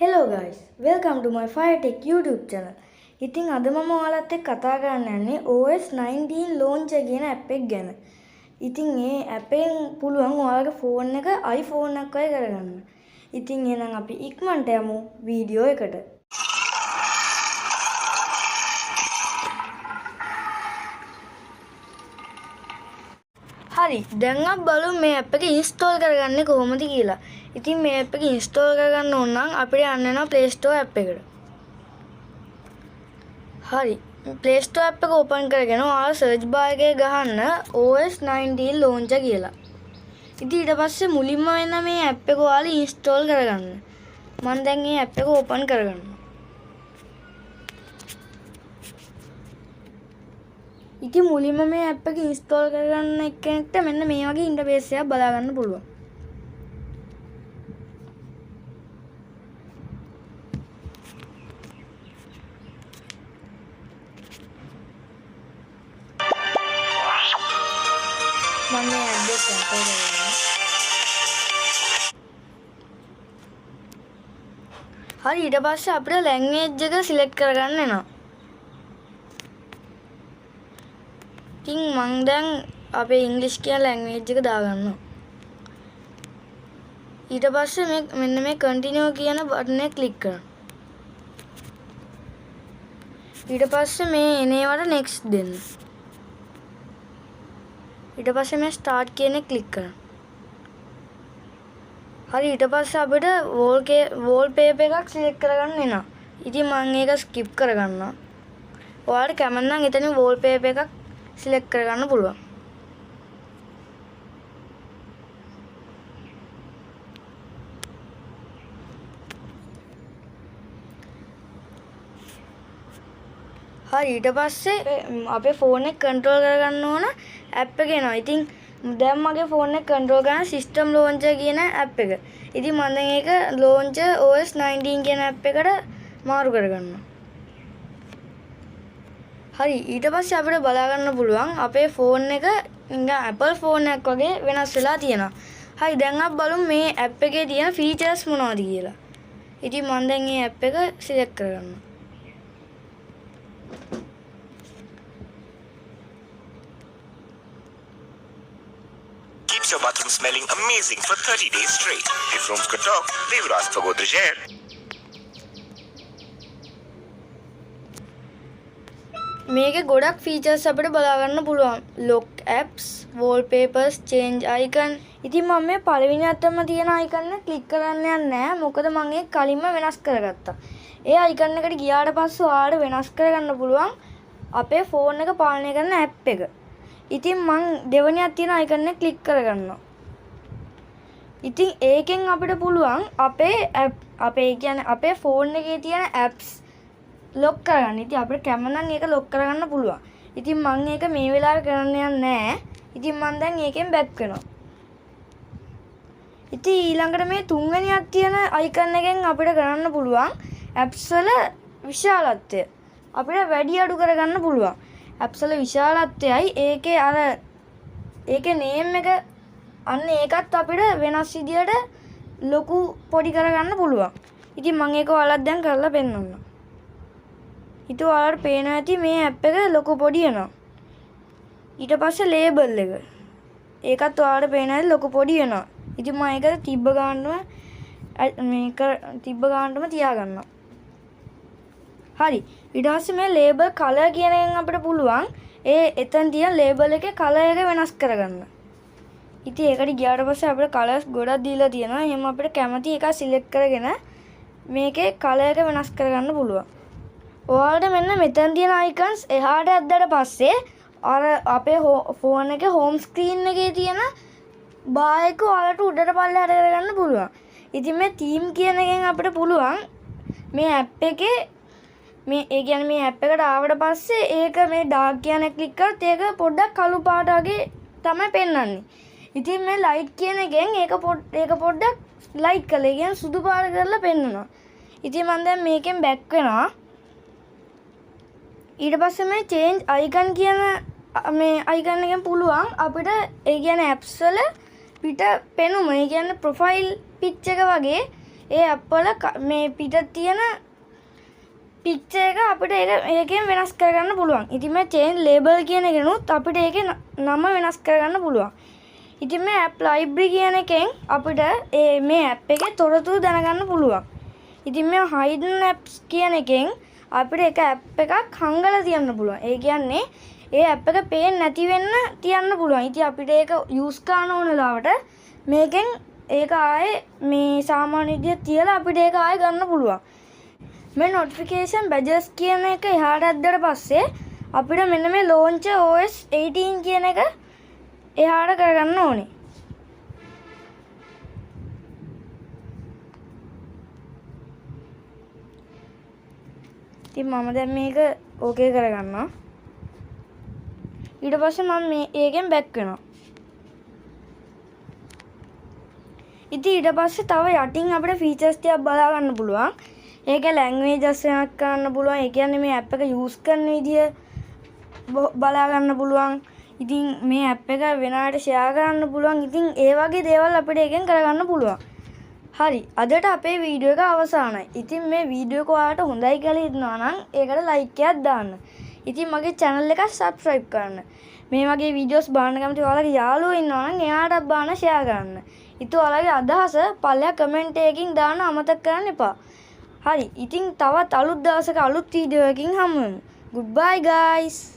Hello guys, welcome to my FireTech YouTube channel. ඉතින් අද මම ඔයාලත් එක්ක කතා කරන්න යන්නේ OS 19 launcher කියන app එක ගැන. ඉතින් මේ app එකෙන් පුළුවන් ඔයාලගේ phone එක iPhone එකක් වගේ කරගන්න. ඉතින් එහෙනම් අපි ඉක්මනට යමු වීඩියෝ එකට. හරි, දැන් අපි බලමු මේ app එක install කරගන්නේ කොහොමද කියලා. ඉතින් මේ app එක install කරගන්න ඕන නම් අපිට යන්න වෙනවා Play Store app එකට. හරි, Play Store app එක open කරගෙන ඔයාලා search bar එකේ ගහන්න OS 19 launcher කියලා. ඉතින් ඊට පස්සේ මුලින්ම වෙන මේ app එක ඔයාලා install කරගන්න. මම දැන් මේ app එක open කරගන්නවා. ඉතින් මුලින්ම මේ app එක install කරගන්න එක්කෙනෙක්ට මෙන්න මේ වගේ ඉන්ටර්ෆේස් එකක් බලා ගන්න පුළුවන්. මම මේ address එක කරගන්නවා. හරි, ඊට පස්සේ අපිට language එක select කරගන්න වෙනවා. ඉතින් මම දැන් අපේ ඉංග්‍රීසි කියන ලැන්ග්වේජ් එක දාගන්නවා. ඊට පස්සේ මෙන්න මේ continue කියන බටන් එක ක්ලික් කරනවා. ඊට පස්සේ මේ එනේවට next දෙන්න. ඊට පස්සේ මේ start කියන එක ක්ලික් කරනවා. හරි, ඊට පස්සේ අපිට wallpaper එකක් select කරගන්න වෙනවා. ඉතින් මම ඒක skip කරගන්නවා. ඔයාලට කැමති නම් එතනින් wallpaper එකක් select කරගන්න පුළුවන්. හරි, ඊට පස්සේ අපේ ෆෝන් එක control කරගන්න ඕන app එක එනවා. ඉතින් දැන් මගේ ෆෝන් එක control කරන system launcher කියන app එක. ඉතින් මම දැන් ඒක launcher OS 19 කියන app එකට මාරු කරගන්නවා. හරි, ඊට පස්සේ අපිට බලා ගන්න පුළුවන් අපේ ෆෝන් එක නිකන් Apple ෆෝන් එකක් වගේ වෙනස් වෙලා තියෙනවා. හරි, දැන් අපි බලමු මේ app එකේ තියෙන features මොනවද කියලා. ඉතින් මම දැන් මේ app එක select කරගන්නවා. Keeps your bathroom smelling amazing for 30 days straight. If rooms could talk, they would ask for Godrej Air. මේකේ ගොඩක් ෆීචර්ස් අපිට බලා ගන්න පුළුවන්. lock apps, wallpapers, change icon. ඉතින් මම මේ පළවෙනි අතම තියෙන icon එක ක්ලික් කරන්න යන්නේ නැහැ. මොකද මම ඒක කලින්ම වෙනස් කරගත්තා. ඒ icon එකට ගියාට පස්සේ ඔයාලට වෙනස් කරගන්න පුළුවන් අපේ ෆෝන් එක පාලනය කරන app එක. ඉතින් මම දෙවෙනි අත තියෙන icon එක ක්ලික් කරගන්නවා. ඉතින් ඒකෙන් අපිට පුළුවන් අපේ ෆෝන් එකේ තියෙන apps lock කරගන්න. ඉතින් අපිට කැමති නම් ඒක lock කරගන්න පුළුවන්. ඉතින් මම ඒක මේ වෙලාවේ කරන්න යන්නේ නැහැ. ඉතින් මම දැන් ඒකෙන් back වෙනවා. ඉතින් ඊළඟට මේ තුන්වෙනි අත තියෙන icon එකෙන් අපිට කරන්න පුළුවන් apps වල විශාලත්වය අපිට වැඩි අඩු කරගන්න පුළුවන්. apps වල විශාලත්වයයි ඒකේ name එක අන්න ඒකත් අපිට වෙනස් විදියට ලොකු පොඩි කරගන්න පුළුවන්. ඉතින් මම ඒක ඔයාලට දැන් කරලා පෙන්නන්නම්. ඉතින් ඔයාලට පේනවා ඇති මේ app එක ලොකු පොඩි වෙනවා. ඊට පස්සේ label එක. ඒකත් ඔයාලට පේනවා ඇති ලොකු පොඩි වෙනවා. ඉතින් මම ඒක තිබ්බ ගන්නම තියාගන්නවා. හරි, ඊට පස්සේ මේ label color කියන එකෙන් අපිට පුළුවන් එතන තියෙන label එකේ color එක වෙනස් කරගන්න. ඉතින් ඒකට ගියාට පස්සේ අපිට colors ගොඩක් දීලා තියෙනවා. එහෙනම් අපිට කැමති එකක් select කරගෙන මේකේ color එක වෙනස් කරගන්න පුළුවන්. ඔයාලට මෙන්න මෙතන තියෙන icons එහාට ඇද්දාට පස්සේ අර අපේ ෆෝන් එකේ home screen එකේ තියෙන bar එක ඔයාලට උඩට පල්ලෙහාට කරගන්න පුළුවන්. ඉතින් මේ theme කියන එකෙන් අපිට පුළුවන් මේ app එකේ මේ app එකට ආවට පස්සේ ඒක මේ dark කියන එක ක්ලික් කරත් ඒක පොඩ්ඩක් කළු පාට වගේ තමයි පෙන්වන්නේ. ඉතින් මේ light කියන එකෙන් ඒක පොඩ්ඩක් light කරලා කියන්නේ සුදු පාට කරලා පෙන්වනවා. ඉතින් මම දැන් මේකෙන් back වෙනවා. ඊට පස්සේ මේ change icon කියන මේ icon එකෙන් පුළුවන් අපිට ඒ කියන්නේ apps වල පිට පෙනුම ඒ කියන්නේ profile picture එක වගේ ඒ ඇප් වල මේ පිට තියෙන පික්චර් එක අපිට ඒකෙන් වෙනස් කරගන්න පුළුවන්. ඉතින් මේ change label කියන එකනොත් අපිට ඒකේ නම වෙනස් කරගන්න පුළුවන්. ඉතින් මේ app library කියන එකෙන් අපිට මේ app එකේ තොරතුරු දැනගන්න පුළුවන්. ඉතින් මේ hidden apps කියන එකෙන් අපිට එක app එකක් හංගලා තියන්න පුළුවන්. ඒ කියන්නේ ඒ app එක පේන්නේ නැති වෙන්න තියන්න පුළුවන්. ඉතින් අපිට ඒක use කරන ඕන වෙලාවට මේකෙන් ඒක ආයේ මේ සාමාන්‍ය විදියට තියලා අපිට ඒක ආයේ ගන්න පුළුවන්. මේ notification badges කියන එක එහාට ඇද්දට පස්සේ අපිට මෙන්න මේ launch OS 18 කියන එක එහාට කරගන්න ඕනේ. ඉතින් මම දැන් මේක ඕකේ කරගන්නවා. ඊට පස්සේ මම මේ ඒකෙන් බැක් වෙනවා. ඉතින් ඊට පස්සේ තව යටින් අපිට features ටිකක් බලා ගන්න පුළුවන්. ඒකේ languages වෙනස් කරන්න පුළුවන්. ඒ කියන්නේ මේ app එක use කරන විදිය බලා ගන්න පුළුවන්. ඉතින් මේ app එක වෙනාට share කරන්න පුළුවන්. ඉතින් ඒ වගේ දේවල් අපිට එකෙන් කරගන්න පුළුවන්. හරි. අදට අපේ වීඩියෝ එක අවසానයි. ඉතින් මේ වීඩියෝ එක ඔයාලට හොඳයි කියලා හිතනවා නම් ඒකට like එකක් දාන්න. ඉතින් මගේ channel එක subscribe කරන්න. මේ වගේ වීඩියෝස් බලන්න කැමති ඔයාලගේ යාළුවෝ ඉන්නවා නම් එයාටත් බලන්න share කරන්න. ඉතින් ඔයාලගේ අදහස පල්ලෙහා comment එකකින් දාන්න අමතක කරන්න එපා. හරි. ඉතින් තවත් අලුත් දවසක අලුත් වීඩියෝ එකකින් හමු වෙමු. Goodbye guys.